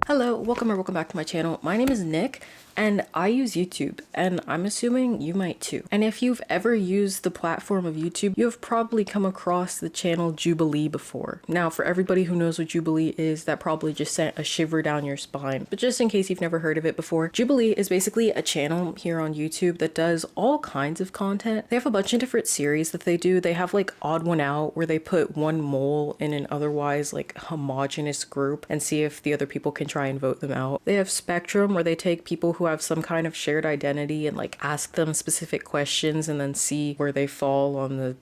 Hello, welcome back to my channel. My name is Nick and I use YouTube, and I'm assuming you might too. And if you've ever used the platform of YouTube, you have probably come across the channel Jubilee before. Now, for everybody who knows what Jubilee is, that probably just sent a shiver down your spine. But just in case you've never heard of it before, Jubilee is basically a channel here on YouTube that does all kinds of content. They have a bunch of different series that they do. They have like Odd One Out, where they put one mole in an otherwise like homogenous group and see if the other people can try and vote them out. They have Spectrum, where they take people who have some kind of shared identity and like ask them specific questions and then see where they fall on the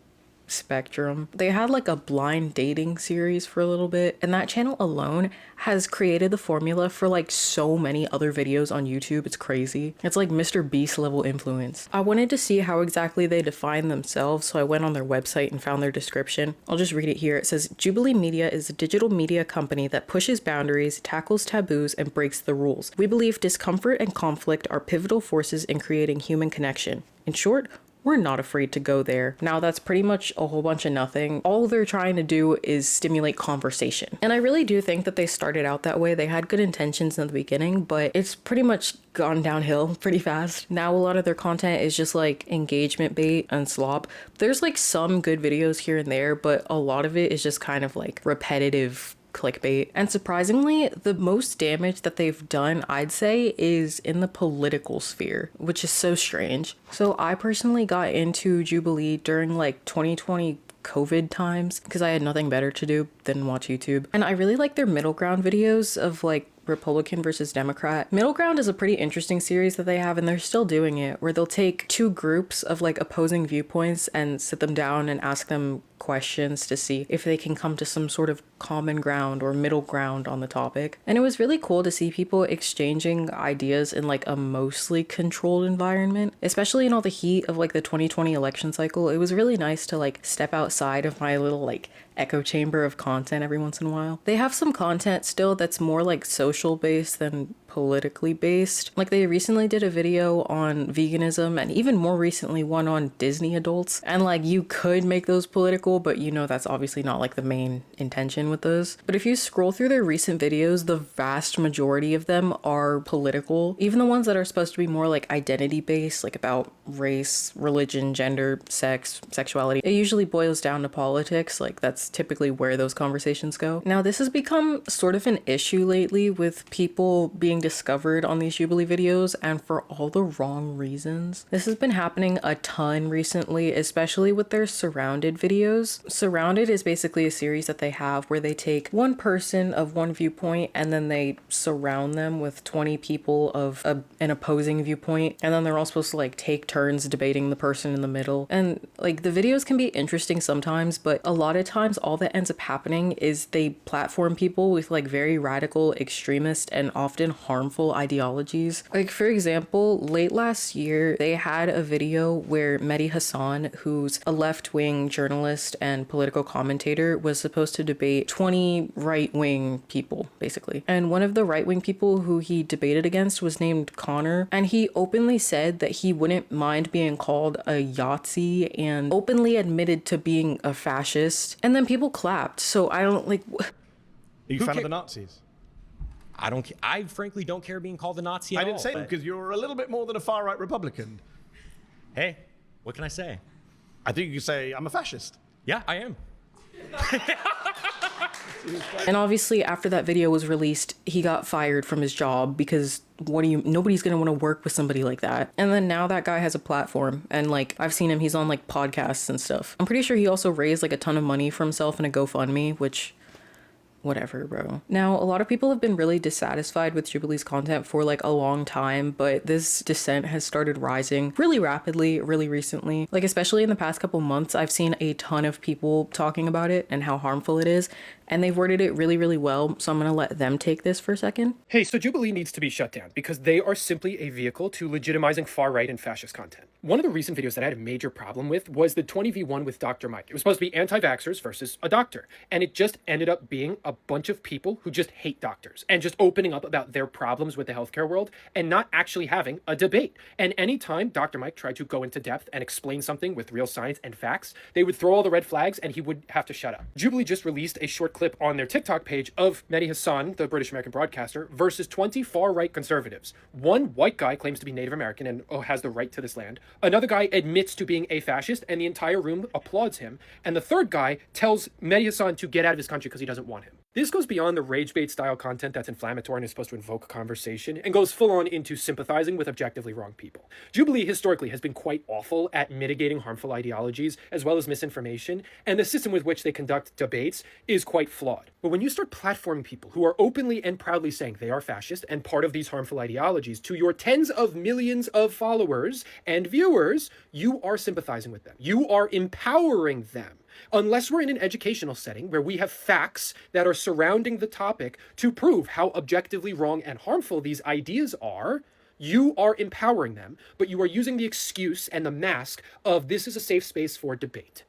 spectrum. They had like a blind dating series for a little bit, and that channel alone has created the formula for like so many other videos on YouTube. It's crazy. It's like Mr. Beast level influence. I wanted to see how exactly they define themselves, so I went on their website and found their description. I'll just read it here. It says, Jubilee Media is a digital media company that pushes boundaries, tackles taboos, and breaks the rules. We believe discomfort and conflict are pivotal forces in creating human connection. In short, we're not afraid to go there. Now, that's pretty much a whole bunch of nothing. All they're trying to do is stimulate conversation. And I really do think that they started out that way. They had good intentions in the beginning, but it's pretty much gone downhill pretty fast. Now, a lot of their content is just like engagement bait and slop. There's like some good videos here and there, but a lot of it is just kind of like repetitive clickbait. And surprisingly, the most damage that they've done, I'd say, is in the political sphere, which is so strange. So I personally got into Jubilee during like 2020 COVID times because I had nothing better to do than watch YouTube. And I really like their middle ground videos of like Republican versus Democrat. Middle Ground is a pretty interesting series that they have, and they're still doing it, where they'll take two groups of like opposing viewpoints and sit them down and ask them questions to see if they can come to some sort of common ground or middle ground on the topic. And it was really cool to see people exchanging ideas in like a mostly controlled environment, especially in all the heat of like the 2020 election cycle. It was really nice to like step outside of my little like echo chamber of content every once in a while. They have some content still that's more like social based than politically based. Like they recently did a video on veganism, and even more recently one on Disney adults. And like you could make those political, but you know that's obviously not like the main intention with those. But if you scroll through their recent videos, the vast majority of them are political. Even the ones that are supposed to be more like identity based, like about race, religion, gender, sex, sexuality, it usually boils down to politics. Like that's typically where those conversations go. Now, this has become sort of an issue lately with people being discovered on these Jubilee videos, and for all the wrong reasons. This has been happening a ton recently, especially with their Surrounded videos. Surrounded is basically a series that they have where they take one person of one viewpoint and then they surround them with 20 people of an opposing viewpoint, and then they're all supposed to like take turns debating the person in the middle. And like the videos can be interesting sometimes, but a lot of times all that ends up happening is they platform people with like very radical, extremist, and often harmful ideologies. Like for example, late last year, they had a video where Mehdi Hassan, who's a left-wing journalist and political commentator, was supposed to debate 20 right-wing people, basically. And one of the right-wing people who he debated against was named Connor, and he openly said that he wouldn't mind being called a Yahtzee and openly admitted to being a fascist. And then people clapped. So I don't like... Are you a fan of the Nazis? I frankly don't care being called a Nazi at all. I didn't say that because you're a little bit more than a far-right Republican. Hey, what can I say? I think you could say I'm a fascist. Yeah, I am. And obviously after that video was released, he got fired from his job because nobody's gonna want to work with somebody like that. And then now that guy has a platform, and like I've seen him, he's on like podcasts and stuff. I'm pretty sure he also raised like a ton of money for himself in a GoFundMe, which... whatever, bro. Now, a lot of people have been really dissatisfied with Jubilee's content for like a long time, but this dissent has started rising really rapidly, really recently. Like, especially in the past couple months, I've seen a ton of people talking about it and how harmful it is, and they've worded it really, really well, so I'm gonna let them take this for a second. Hey, so Jubilee needs to be shut down because they are simply a vehicle to legitimizing far-right and fascist content. One of the recent videos that I had a major problem with was the 20v1 with Dr. Mike. It was supposed to be anti-vaxxers versus a doctor, and it just ended up being a bunch of people who just hate doctors and just opening up about their problems with the healthcare world and not actually having a debate. And anytime Dr. Mike tried to go into depth and explain something with real science and facts, they would throw all the red flags and he would have to shut up. Jubilee just released a short clip on their TikTok page of Mehdi Hassan, the British American broadcaster, versus 20 far-right conservatives. One white guy claims to be Native American and has the right to this land. Another guy admits to being a fascist and the entire room applauds him. And the third guy tells Mehdi Hassan to get out of his country because he doesn't want him. This goes beyond the rage bait style content that's inflammatory and is supposed to invoke conversation and goes full on into sympathizing with objectively wrong people. Jubilee historically has been quite awful at mitigating harmful ideologies as well as misinformation, and the system with which they conduct debates is quite flawed. But when you start platforming people who are openly and proudly saying they are fascist and part of these harmful ideologies to your tens of millions of followers and viewers, you are sympathizing with them. You are empowering them. Unless we're in an educational setting where we have facts that are surrounding the topic to prove how objectively wrong and harmful these ideas are, you are empowering them, but you are using the excuse and the mask of this is a safe space for debate.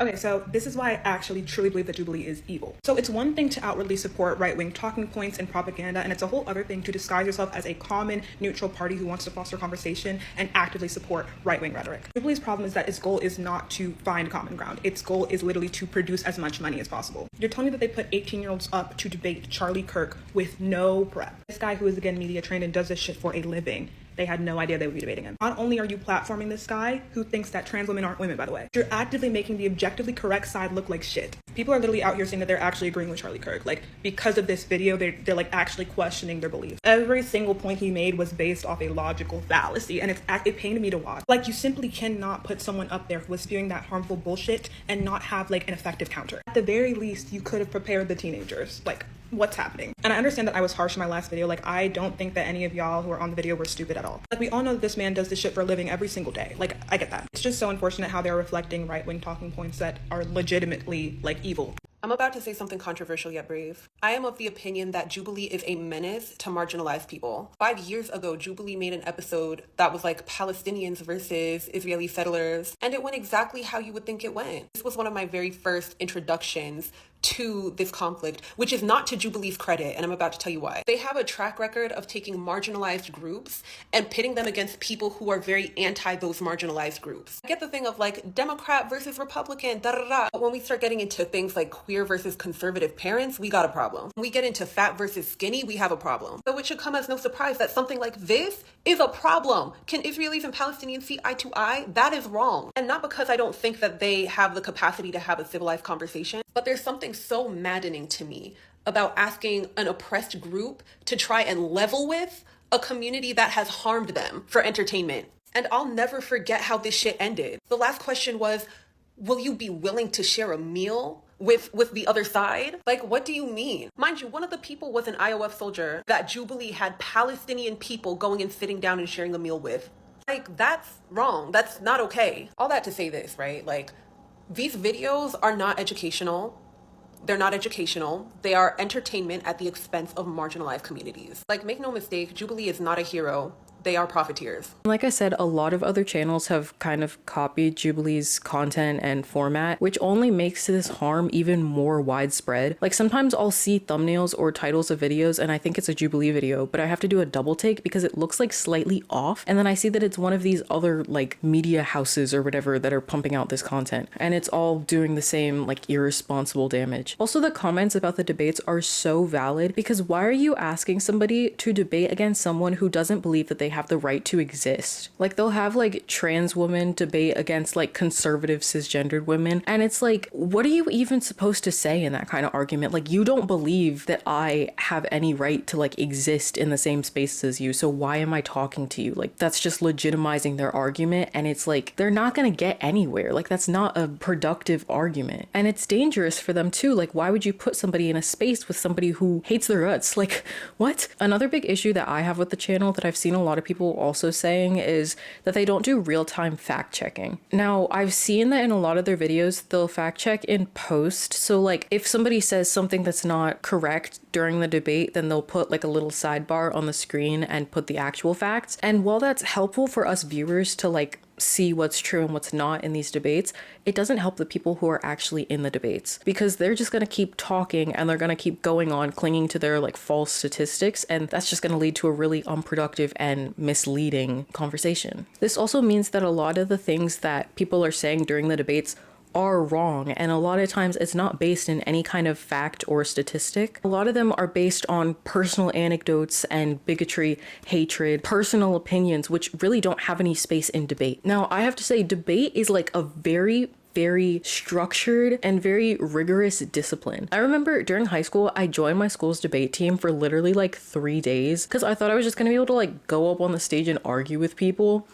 Okay, so this is why I actually truly believe that Jubilee is evil. So it's one thing to outwardly support right-wing talking points and propaganda, and it's a whole other thing to disguise yourself as a common, neutral party who wants to foster conversation and actively support right-wing rhetoric. Jubilee's problem is that its goal is not to find common ground. Its goal is literally to produce as much money as possible. You're telling me that they put 18-year-olds up to debate Charlie Kirk with no prep. This guy who is, again, media trained and does this shit for a living. They had no idea they would be debating him. Not only are you platforming this guy, who thinks that trans women aren't women, by the way, you're actively making the objectively correct side look like shit. People are literally out here saying that they're actually agreeing with Charlie Kirk. Like, because of this video, they're like actually questioning their beliefs. Every single point he made was based off a logical fallacy, and it pained me to watch. Like, you simply cannot put someone up there who is spewing that harmful bullshit and not have like an effective counter. At the very least, you could have prepared the teenagers. Like, what's happening? And I understand that I was harsh in my last video. Like, I don't think that any of y'all who are on the video were stupid at all. Like, we all know that this man does this shit for a living every single day. Like, I get that. It's just so unfortunate how they're reflecting right-wing talking points that are legitimately like evil. I'm about to say something controversial yet brave. I am of the opinion that Jubilee is a menace to marginalized people. 5 years ago, Jubilee made an episode that was like Palestinians versus Israeli settlers, and it went exactly how you would think it went. This was one of my very first introductions to this conflict, which is not to Jubilee's credit, and I'm about to tell you why. They have a track record of taking marginalized groups and pitting them against people who are very anti those marginalized groups. I get the thing of like Democrat versus Republican, da-da-da. But when we start getting into things like queer versus conservative parents, we got a problem. When we get into fat versus skinny, we have a problem. So it should come as no surprise that something like this is a problem. Can Israelis and Palestinians see eye to eye? That is wrong. And not because I don't think that they have the capacity to have a civilized conversation, but there's something so maddening to me about asking an oppressed group to try and level with a community that has harmed them for entertainment. And I'll never forget how this shit ended. The last question was, will you be willing to share a meal with the other side? Like, what do you mean? Mind you, one of the people was an IOF soldier that Jubilee had Palestinian people going and sitting down and sharing a meal with. Like, that's wrong. That's not okay. All that to say this, right? Like, these videos are not educational. They're not educational. They are entertainment at the expense of marginalized communities. Like, make no mistake, Jubilee is not a hero. They are profiteers. Like I said, a lot of other channels have kind of copied Jubilee's content and format, which only makes this harm even more widespread. Like, sometimes I'll see thumbnails or titles of videos and I think it's a Jubilee video, but I have to do a double take because it looks like slightly off. And then I see that it's one of these other like media houses or whatever that are pumping out this content. And it's all doing the same like irresponsible damage. Also, the comments about the debates are so valid because why are you asking somebody to debate against someone who doesn't believe that they have the right to exist? Like, they'll have like trans women debate against like conservative cisgendered women, and it's like, what are you even supposed to say in that kind of argument? Like, you don't believe that I have any right to like exist in the same space as you, so why am I talking to you? Like, that's just legitimizing their argument, and it's like they're not gonna get anywhere. Like, that's not a productive argument, and it's dangerous for them too. Like, why would you put somebody in a space with somebody who hates their guts? Like, what? Another big issue that I have with the channel that I've seen a lot of people also saying is that they don't do real-time fact checking. Now, I've seen that in a lot of their videos, they'll fact check in post. So like, if somebody says something that's not correct during the debate, then they'll put like a little sidebar on the screen and put the actual facts. And while that's helpful for us viewers to like see what's true and what's not in these debates, it doesn't help the people who are actually in the debates, because they're just going to keep talking and they're going to keep going on clinging to their like false statistics, and that's just going to lead to a really unproductive and misleading conversation. This also means that a lot of the things that people are saying during the debates are wrong, and a lot of times it's not based in any kind of fact or statistic. A lot of them are based on personal anecdotes and bigotry, hatred, personal opinions, which really don't have any space in debate. Now, I have to say, debate is like a very structured and very rigorous discipline. I remember during high school, I joined my school's debate team for literally like 3 days because I thought I was just gonna be able to like go up on the stage and argue with people.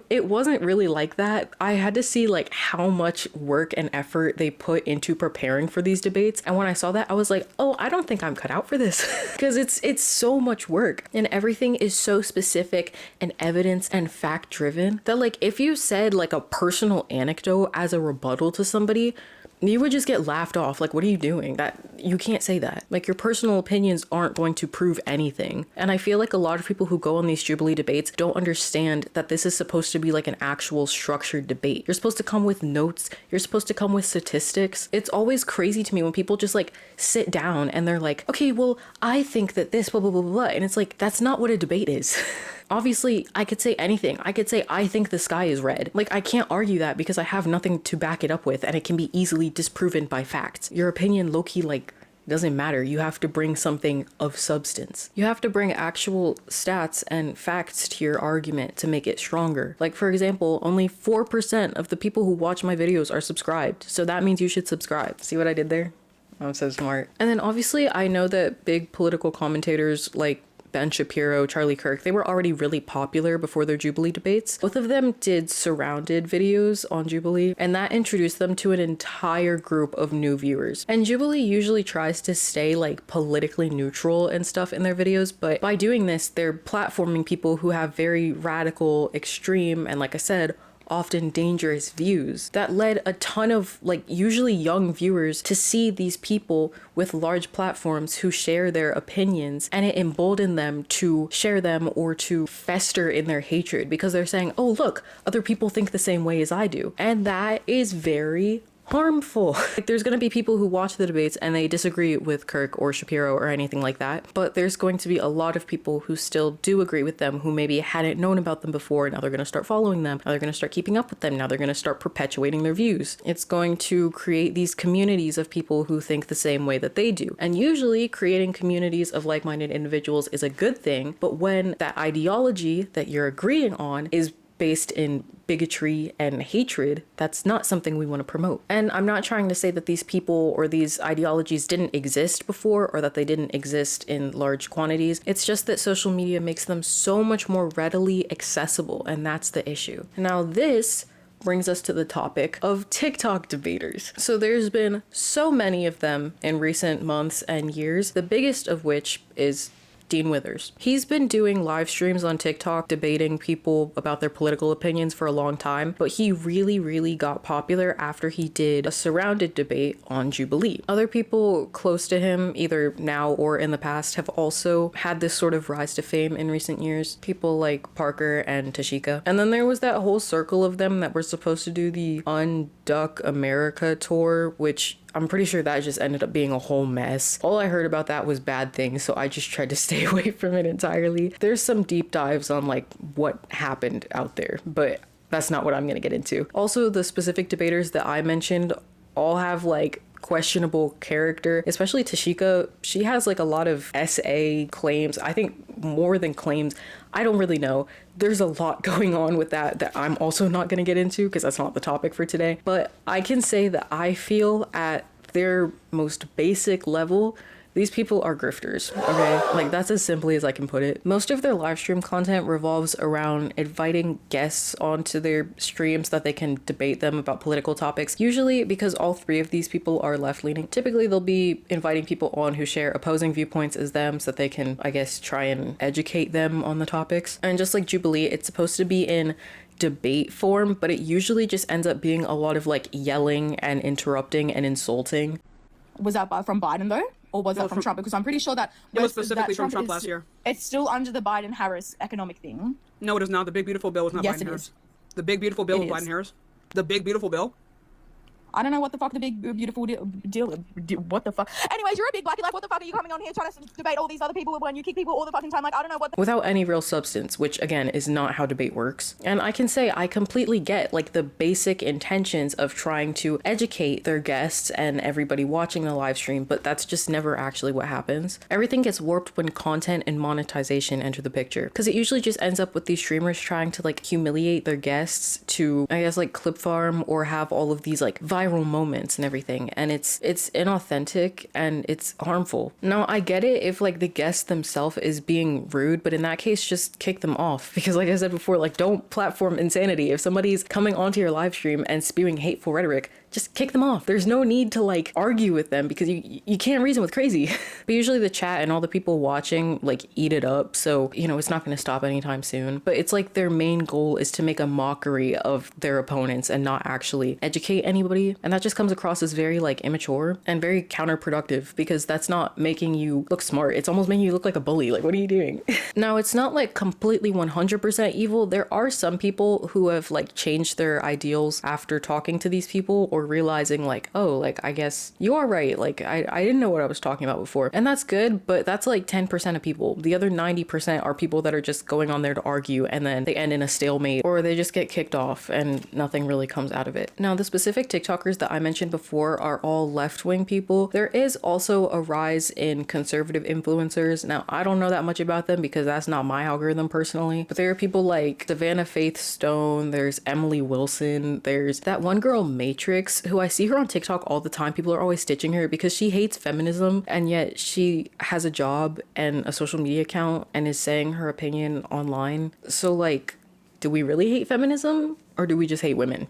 It wasn't really like that. I had to see like how much work and effort they put into preparing for these debates, and when I saw that, I was like, oh, I don't think I'm cut out for this because it's so much work and everything is so specific and evidence and fact driven that like if you said like a personal anecdote as a rebuttal to somebody, you would just get laughed off. Like, what are you doing? That you can't say that. Like, your personal opinions aren't going to prove anything. And I feel like a lot of people who go on these Jubilee debates don't understand that this is supposed to be like an actual structured debate. You're supposed to come with notes. You're supposed to come with statistics. It's always crazy to me when people just like sit down and they're like, okay, well, I think that this blah blah blah blah, and it's like, that's not what a debate is. Obviously, I could say anything. I could say, I think the sky is red. Like, I can't argue that because I have nothing to back it up with, and it can be easily disproven by facts. Your opinion, low-key, like, doesn't matter. You have to bring something of substance. You have to bring actual stats and facts to your argument to make it stronger. Like, for example, only 4% of the people who watch my videos are subscribed. So that means you should subscribe. See what I did there? I'm so smart. And then obviously, I know that big political commentators like Ben Shapiro, Charlie Kirk, they were already really popular before their Jubilee debates. Both of them did surrounded videos on Jubilee, and that introduced them to an entire group of new viewers. And Jubilee usually tries to stay like politically neutral and stuff in their videos, but by doing this, they're platforming people who have very radical, extreme, and like I said, often dangerous views that led a ton of like usually young viewers to see these people with large platforms who share their opinions, and it emboldened them to share them or to fester in their hatred because they're saying, oh look, other people think the same way as I do, and that is very harmful. Like, there's going to be people who watch the debates and they disagree with Kirk or Shapiro or anything like that, but there's going to be a lot of people who still do agree with them, who maybe hadn't known about them before. Now they're going to start following them. Now they're going to start keeping up with them. Now they're going to start perpetuating their views. It's going to create these communities of people who think the same way that they do. And usually creating communities of like-minded individuals is a good thing, but when that ideology that you're agreeing on is based in bigotry and hatred, that's not something we want to promote. And I'm not trying to say that these people or these ideologies didn't exist before or that they didn't exist in large quantities. It's just that social media makes them so much more readily accessible, and that's the issue. Now this brings us to the topic of TikTok debaters. So there's been so many of them in recent months and years, the biggest of which is Dean Withers. He's been doing live streams on TikTok debating people about their political opinions for a long time, but he really got popular after he did a surrounded debate on Jubilee. Other people close to him, either now or in the past, have also had this sort of rise to fame in recent years. People like Parker and Tashika. And then there was that whole circle of them that were supposed to do the Unduck America tour, which I'm pretty sure that just ended up being a whole mess. All I heard about that was bad things, so I just tried to stay away from it entirely. There's some deep dives on like what happened out there, but that's not what I'm gonna get into. Also, the specific debaters that I mentioned all have like questionable character, especially Tashika. She has like a lot of SA claims. I think more than claims. I don't really know. There's a lot going on with that I'm also not going to get into because that's not the topic for today. But I can say that I feel at their most basic level, these people are grifters, okay? Like, that's as simply as I can put it. Most of their live stream content revolves around inviting guests onto their streams so that they can debate them about political topics. Usually, because all three of these people are left-leaning, typically they'll be inviting people on who share opposing viewpoints as them so that they can, I guess, try and educate them on the topics. And just like Jubilee, it's supposed to be in debate form, but it usually just ends up being a lot of like yelling and interrupting and insulting. Was that from Biden though? Or was that from Trump? Because I'm pretty sure that it was specifically from Trump last year. It's still under the Biden-Harris economic thing. No, it is not. The big beautiful bill was not yes, Biden-Harris. The big beautiful bill It with is. Biden Harris. The big beautiful bill. I don't know what the fuck the big beautiful deal. What the fuck? Anyways, you're a big blacky. Like, what the fuck are you coming on here trying to debate all these other people when you kick people all the fucking time? Like, I don't know what. Without any real substance, which again is not how debate works. And I can say I completely get like the basic intentions of trying to educate their guests and everybody watching the live stream, but that's just never actually what happens. Everything gets warped when content and monetization enter the picture, because it usually just ends up with these streamers trying to like humiliate their guests to, I guess, like clip farm or have all of these like viral moments and everything, and it's inauthentic and it's harmful. Now I get it if like the guest themselves is being rude, but in that case just kick them off, because like I said before, like don't platform insanity. If somebody's coming onto your live stream and spewing hateful rhetoric, just kick them off. There's no need to like argue with them, because you can't reason with crazy. But usually the chat and all the people watching like eat it up, so you know it's not going to stop anytime soon. But it's like their main goal is to make a mockery of their opponents and not actually educate anybody, and that just comes across as very like immature and very counterproductive, because that's not making you look smart. It's almost making you look like a bully. Like, what are you doing? Now it's not like completely 100% evil. There are some people who have like changed their ideals after talking to these people, or realizing like, oh, like I guess you are right, like I didn't know what I was talking about before. And that's good, but that's like 10% of people. The other 90% are people that are just going on there to argue, and then they end in a stalemate, or they just get kicked off and nothing really comes out of it. Now the specific TikTokers that I mentioned before are all left-wing people. There is also a rise in conservative influencers. Now I don't know that much about them because that's not my algorithm personally, but there are people like Savannah Faith Stone, there's Emily Wilson, there's that one girl Matrix, who I see her on TikTok all the time. People are always stitching her because she hates feminism, and yet she has a job and a social media account and is saying her opinion online. So like, do we really hate feminism, or do we just hate women?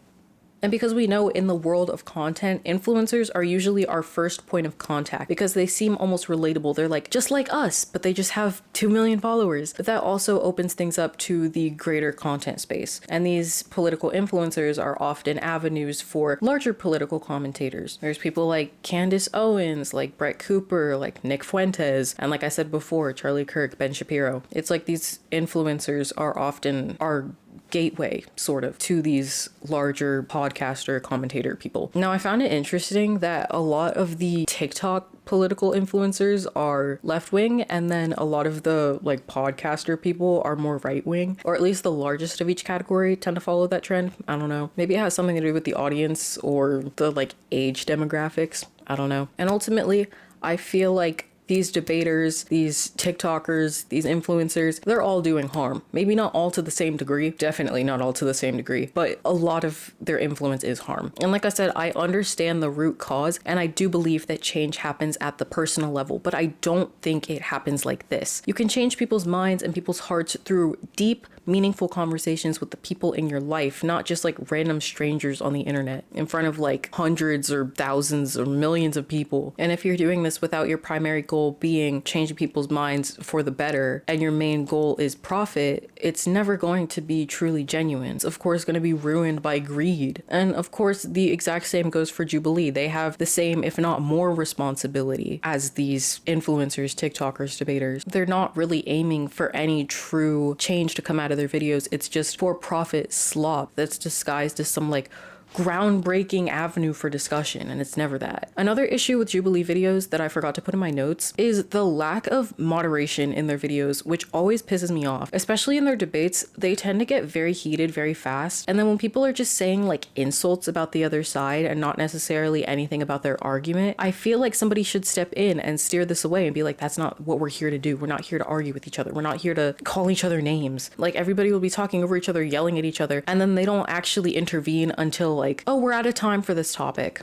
And because we know in the world of content, influencers are usually our first point of contact because they seem almost relatable. They're like, just like us, but they just have 2 million followers. But that also opens things up to the greater content space. And these political influencers are often avenues for larger political commentators. There's people like Candace Owens, like Brett Cooper, like Nick Fuentes, and like I said before, Charlie Kirk, Ben Shapiro. It's like these influencers are often our gateway sort of to these larger podcaster commentator people. Now I found it interesting that a lot of the TikTok political influencers are left-wing, and then a lot of the like podcaster people are more right-wing, or at least the largest of each category tend to follow that trend. I don't know, maybe it has something to do with the audience or the like age demographics, I don't know. And ultimately I feel like these debaters, these TikTokers, these influencers, they're all doing harm. Maybe not all to the same degree, definitely not all to the same degree, but a lot of their influence is harm. And like I said, I understand the root cause, and I do believe that change happens at the personal level, but I don't think it happens like this. You can change people's minds and people's hearts through deep, meaningful conversations with the people in your life, not just like random strangers on the internet in front of like hundreds or thousands or millions of people. And if you're doing this without your primary goal being changing people's minds for the better, and your main goal is profit, it's never going to be truly genuine. It's of course going to be ruined by greed. And of course the exact same goes for Jubilee. They have the same, if not more, responsibility as these influencers, TikTokers, debaters. They're not really aiming for any true change to come out of their videos. It's just for profit slop that's disguised as some like groundbreaking avenue for discussion, and it's never that. Another issue with Jubilee videos that I forgot to put in my notes is the lack of moderation in their videos, which always pisses me off. Especially in their debates, they tend to get very heated very fast, and then when people are just saying like insults about the other side and not necessarily anything about their argument, I feel like somebody should step in and steer this away and be like, that's not what we're here to do. We're not here to argue with each other. We're not here to call each other names. Like, everybody will be talking over each other, yelling at each other, and then they don't actually intervene until like, oh, we're out of time for this topic.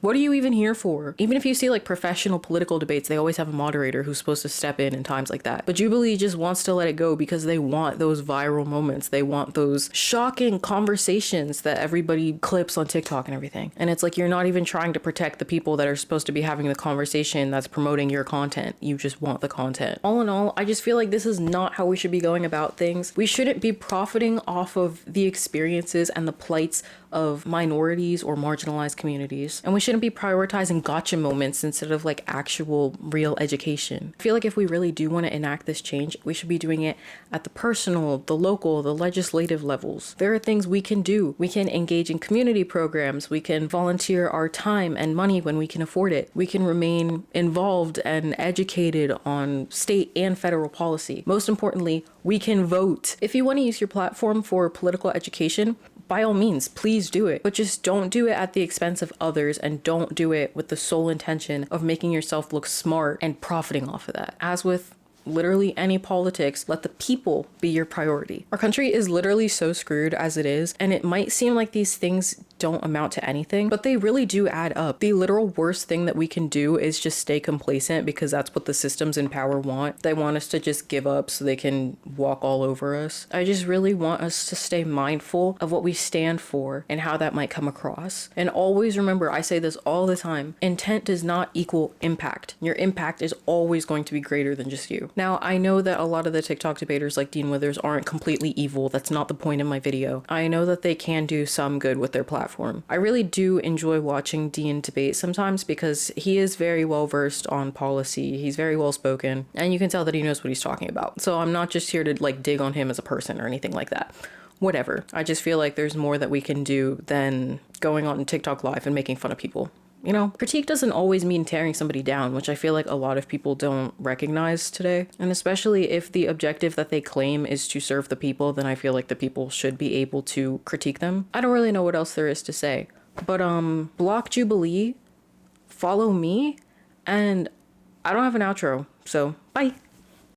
What are you even here for? Even if you see like professional political debates, they always have a moderator who's supposed to step in times like that. But Jubilee just wants to let it go because they want those viral moments. They want those shocking conversations that everybody clips on TikTok and everything. And it's like, you're not even trying to protect the people that are supposed to be having the conversation that's promoting your content. You just want the content. All in all, I just feel like this is not how we should be going about things. We shouldn't be profiting off of the experiences and the plights of minorities or marginalized communities. And we shouldn't be prioritizing gotcha moments instead of like actual real education. I feel like if we really do want to enact this change, we should be doing it at the personal, the local, the legislative levels. There are things we can do. We can engage in community programs. We can volunteer our time and money when we can afford it. We can remain involved and educated on state and federal policy. Most importantly, we can vote. If you want to use your platform for political education, by all means, please do it. But just don't do it at the expense of others, and don't do it with the sole intention of making yourself look smart and profiting off of that. As with literally any politics, let the people be your priority. Our country is literally so screwed as it is, and it might seem like these things don't amount to anything, but they really do add up. The literal worst thing that we can do is just stay complacent, because that's what the systems in power want. They want us to just give up so they can walk all over us. I just really want us to stay mindful of what we stand for and how that might come across. And always remember, I say this all the time, intent does not equal impact. Your impact is always going to be greater than just you. Now, I know that a lot of the TikTok debaters like Dean Withers aren't completely evil. That's not the point of my video. I know that they can do some good with their platform. I really do enjoy watching Dean debate sometimes, because he is very well versed on policy. He's very well spoken, and you can tell that he knows what he's talking about. So I'm not just here to like dig on him as a person or anything like that. Whatever. I just feel like there's more that we can do than going on TikTok live and making fun of people. You know, critique doesn't always mean tearing somebody down, which I feel like a lot of people don't recognize today. And especially if the objective that they claim is to serve the people, then I feel like the people should be able to critique them. I don't really know what else there is to say. But block Jubilee, follow me, and I don't have an outro, so bye.